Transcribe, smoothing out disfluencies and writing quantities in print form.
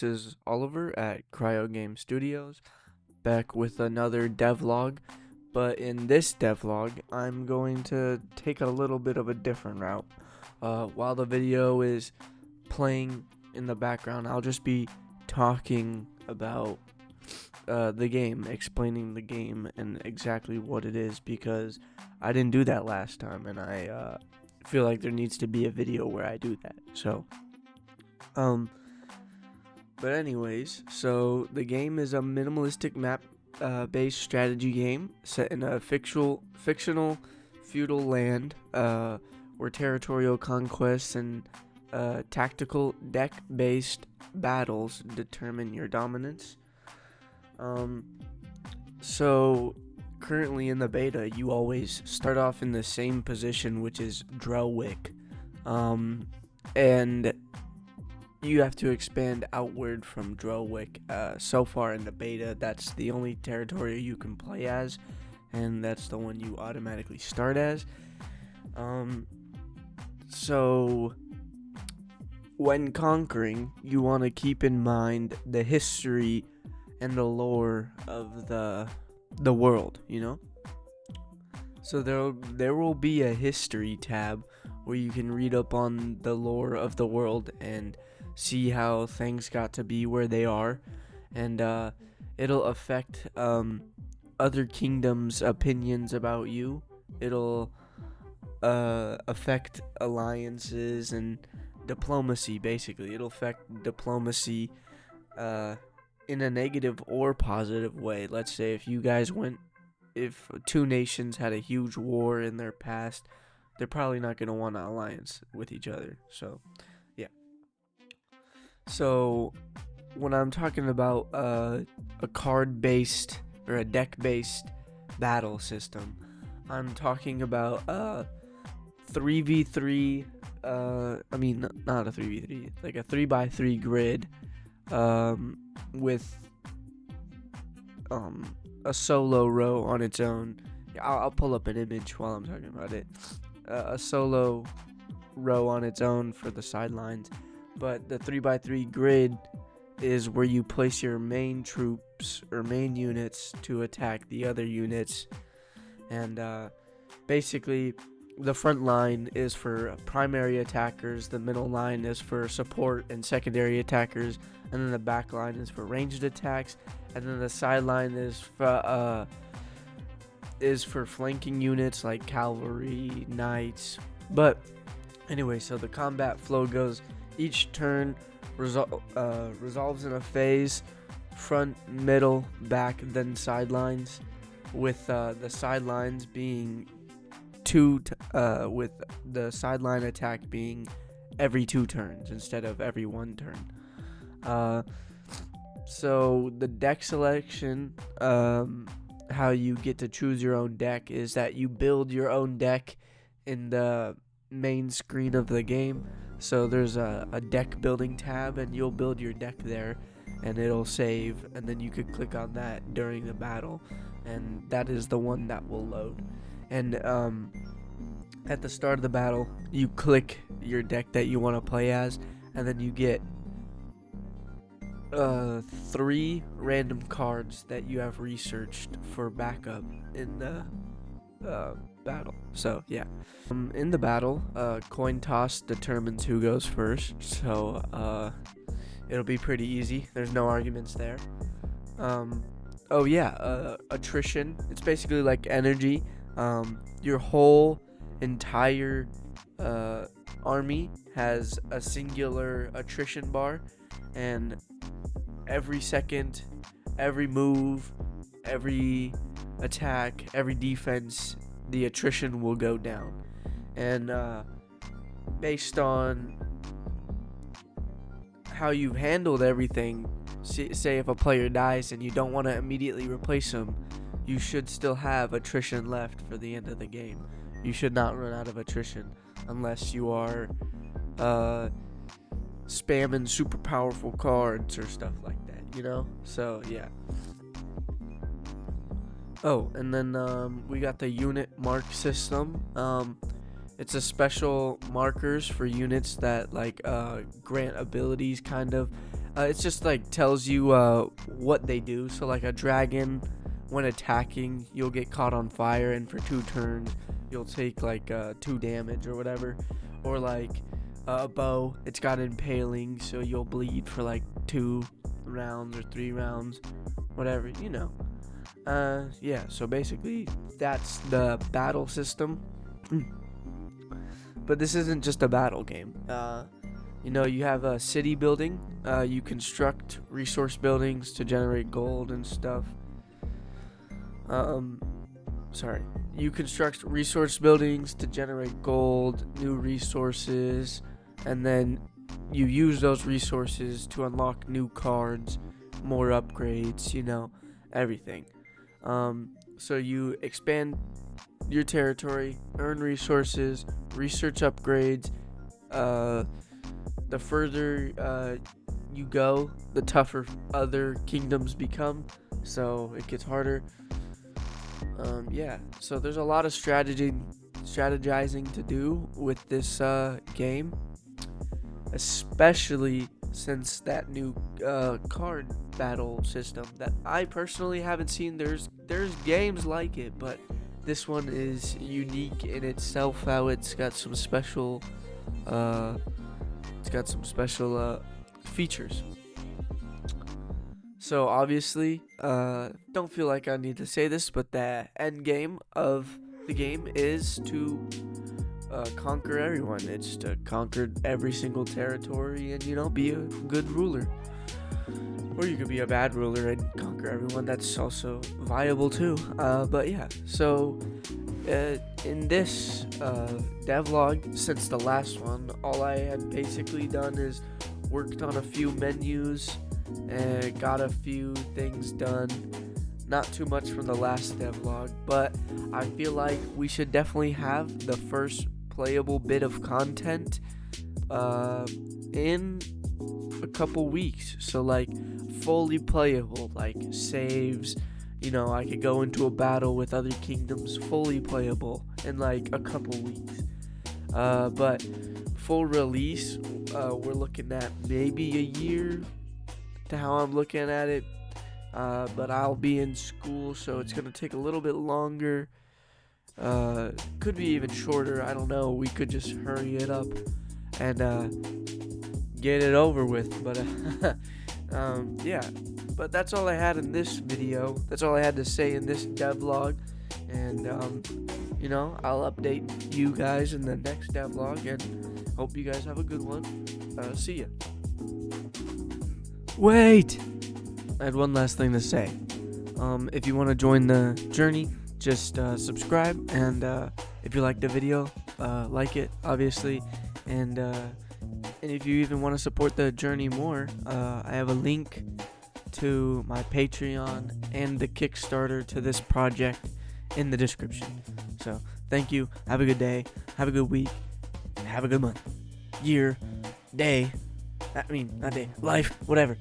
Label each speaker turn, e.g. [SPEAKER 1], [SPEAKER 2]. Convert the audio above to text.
[SPEAKER 1] This is Oliver at Cryo Game Studios, back with another devlog. But in this devlog, I'm going to take a little bit of a different route. While the video is playing in the background, I'll just be talking about the game, explaining the game and exactly what it is, because I didn't do that last time, and I feel like there needs to be a video where I do that. But anyways, so the game is a minimalistic map based strategy game set in a fictional feudal land where territorial conquests and tactical deck based battles determine your dominance. So currently in the beta, you always start off in the same position, which is Drellwick, and you have to expand outward from Drellwick. So far in the beta, that's the only territory you can play as, and that's the one you automatically start as. So when conquering, you want to keep in mind the history and the lore of the world, you know? So there will be a history tab where you can read up on the lore of the world and see how things got to be where they are, and it'll affect other kingdoms' opinions about you. It'll affect alliances and diplomacy. Basically, it'll affect diplomacy in a negative or positive way. Let's say if two nations had a huge war in their past, they're probably not going to want an alliance with each other. So when I'm talking about a card-based or a deck-based battle system, I'm talking about 3v3, not a 3v3, like a 3x3 grid with a solo row on its own. I'll pull up an image while I'm talking about it. A solo row on its own for the sidelines. But the 3x3 grid is where you place your main troops or main units to attack the other units. And basically, the front line is for primary attackers, the middle line is for support and secondary attackers, and then the back line is for ranged attacks, and then the sideline is for flanking units like cavalry, knights. But anyway, so the combat flow goes: each turn resolves in a phase: front, middle, back, then sidelines, with the sidelines being with the sideline attack being every 2 turns instead of every 1 turn. So the deck selection, how you get to choose your own deck, is that you build your own deck in the main screen of the game. So there's a deck building tab, and you'll build your deck there, and it'll save, and then you could click on that during the battle, and that is the one that will load. And at the start of the battle, you click your deck that you want to play as, and then you get 3 random cards that you have researched for backup in the battle. So yeah, in the battle, coin toss determines who goes first, so it'll be pretty easy. There's no arguments there. Attrition, it's basically like energy. Your whole entire army has a singular attrition bar, and every second, every move, every attack, every defense, the attrition will go down. And based on how you've handled everything, say if a player dies and you don't want to immediately replace him, you should still have attrition left for the end of the game. You should not run out of attrition unless you are spamming super powerful cards or stuff like that, you know? So yeah. Oh, and then we got the unit mark system. It's a special markers for units that grant abilities kind of. It's just like tells you what they do. So like a dragon, when attacking, you'll get caught on fire, and for 2 turns, you'll take like 2 damage or whatever. Or like a bow, it's got impaling, so you'll bleed for like 2 rounds or 3 rounds, whatever, you know. Yeah, so basically that's the battle system. But this isn't just a battle game. You have a city building. You construct resource buildings to generate gold and stuff. You construct resource buildings to generate gold, new resources, and then you use those resources to unlock new cards, more upgrades, everything. So you expand your territory, earn resources, research upgrades. The further you go, the tougher other kingdoms become, so it gets harder. So there's a lot of strategizing to do with this game, especially since that new card battle system that I personally haven't seen. There's games like it, but this one is unique in itself. How it's got some special features. So obviously, don't feel like I need to say this, but the end game of the game is to conquer everyone. It's to conquer every single territory and, be a good ruler. Or you could be a bad ruler and conquer everyone. That's also viable too. But yeah, so in this devlog, since the last one, all I had basically done is worked on a few menus and got a few things done. Not too much from the last devlog, but I feel like we should definitely have the first playable bit of content in a couple weeks. So like fully playable, like saves, I could go into a battle with other kingdoms fully playable in like a couple weeks. But full release, we're looking at maybe a year to how I'm looking at it. But I'll be in school, so it's gonna take a little bit longer. Could be even shorter, I don't know. We could just hurry it up and get it over with. But yeah, but that's all I had in this video. That's all I had to say in this devlog. And I'll update you guys in the next devlog, and hope you guys have a good one. See ya. Wait! I had one last thing to say. If you want to join the journey, just subscribe, and if you like the video, like it, obviously, and if you even want to support the journey more, I have a link to my Patreon and the Kickstarter to this project in the description. So, thank you, have a good day, have a good week, and have a good month, year, day, not day, life, whatever.